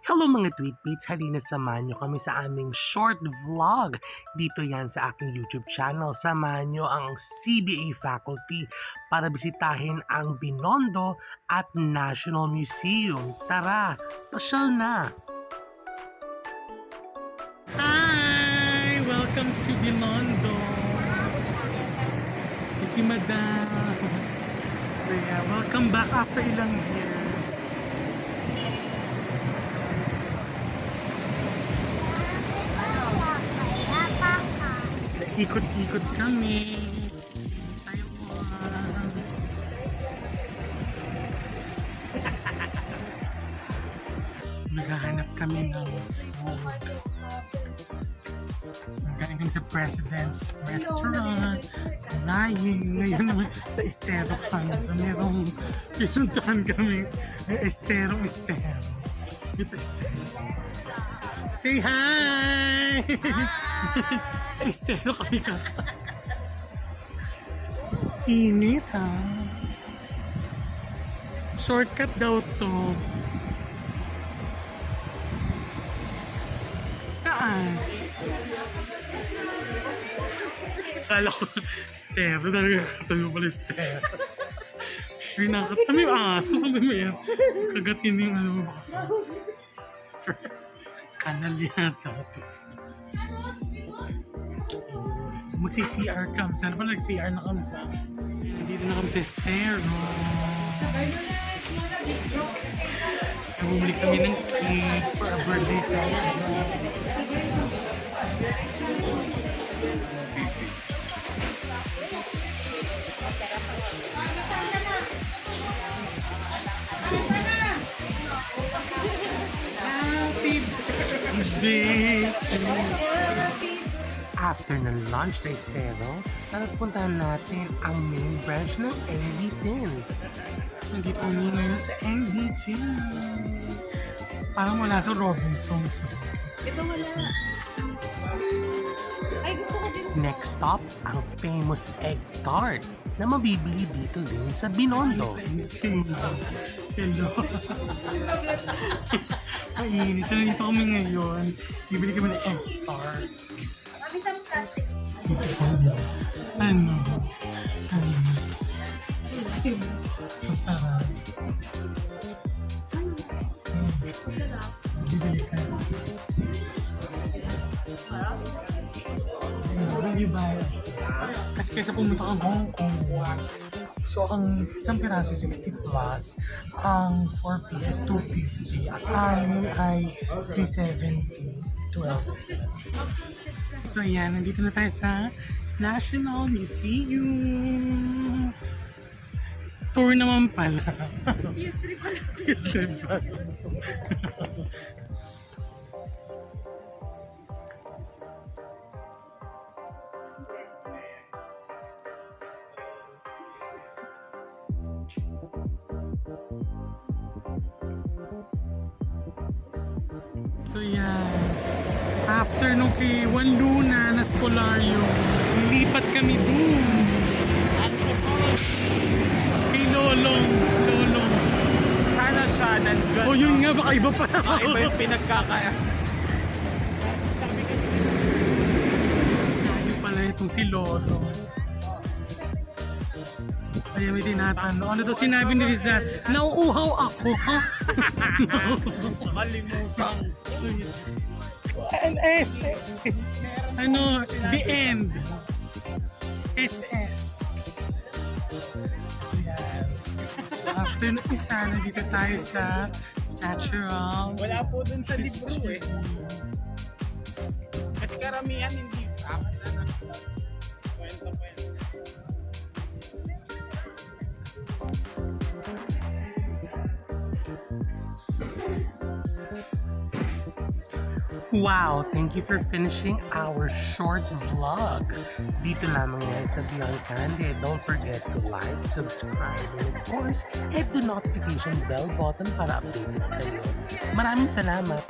Hello mga Tweetbeats! Halina samahan nyo kami sa aming short vlog. Dito yan sa aking YouTube channel. Samahan nyo ang CBA faculty para bisitahin ang Binondo at National Museum. Tara, pasyal na! Hi! Welcome to Binondo! Si Madam! So yeah, welcome back after ilang years. So, ikot-ikot kami. Tayo po. So, naghahanap kami ng food. So, galing kami sa President's Restaurant, sa Naying, ngayon naman sa Estero kami. So, merong pinuntahan kami. Estero. Ito Estero. Say hi! Sa Estero kami Init ha. Shortcut daw to. Saan? Akala ko Estero. Talaga katabi pala Estero. Ay nakatabi yung aso. Sabi mo yan. Kagatin yung ano. Kanal yata ito. So magsi-CR kami. Sana pala nag-CR na kami sa... Dito na kami sa stair, no? Bumili kami ng cake for a birthday celebration. After ng lunch na Estero, puntahan natin ang main branch ng NBT. So, nandito kami ngayon sa NBT. Parang wala sa Robinsons. Ito wala. Ay, gusto ko din. Next stop, ang famous egg tart na mabibili dito din sa Binondo. Hello. Mainit. So, nandito kami ngayon. Bibili kami ng egg tart. Mami, sa plastic. Ano? Masarap. Bibili ka. Bibili ba? Kasi kaysa pumunta kang Hong Kong, so ang isang piraso 60 plus, ang 4 pieces 250, at ang ay 370, 12. So yan, nandito na tayo sa National Museum. Tour naman pala. Field trip pala. So yan, after nung kay Juan Luna na Spolario, nilipat kami dun. Kay Lolong. Sana siya nandyan. Oh yun nga, baka iba pa na. Iba yung pinagkakaya. Ayun pala itong si Lolo. Kaya may tinatanong. Ano daw sinabi ni Rizal? Nauuhaw ako, ha? Nakalimutan. And ano, the end. SS. So yan. So after na isa, nandito tayo sa natural. Wala po dun sa libro eh. Kasi karamihan hindi. Kwento. Wow! Thank you for finishing our short vlog. Dito lamang yan sa Beyond Candid. Don't forget to like, subscribe, and of course, hit the notification bell button para updated kayo. Maraming salamat!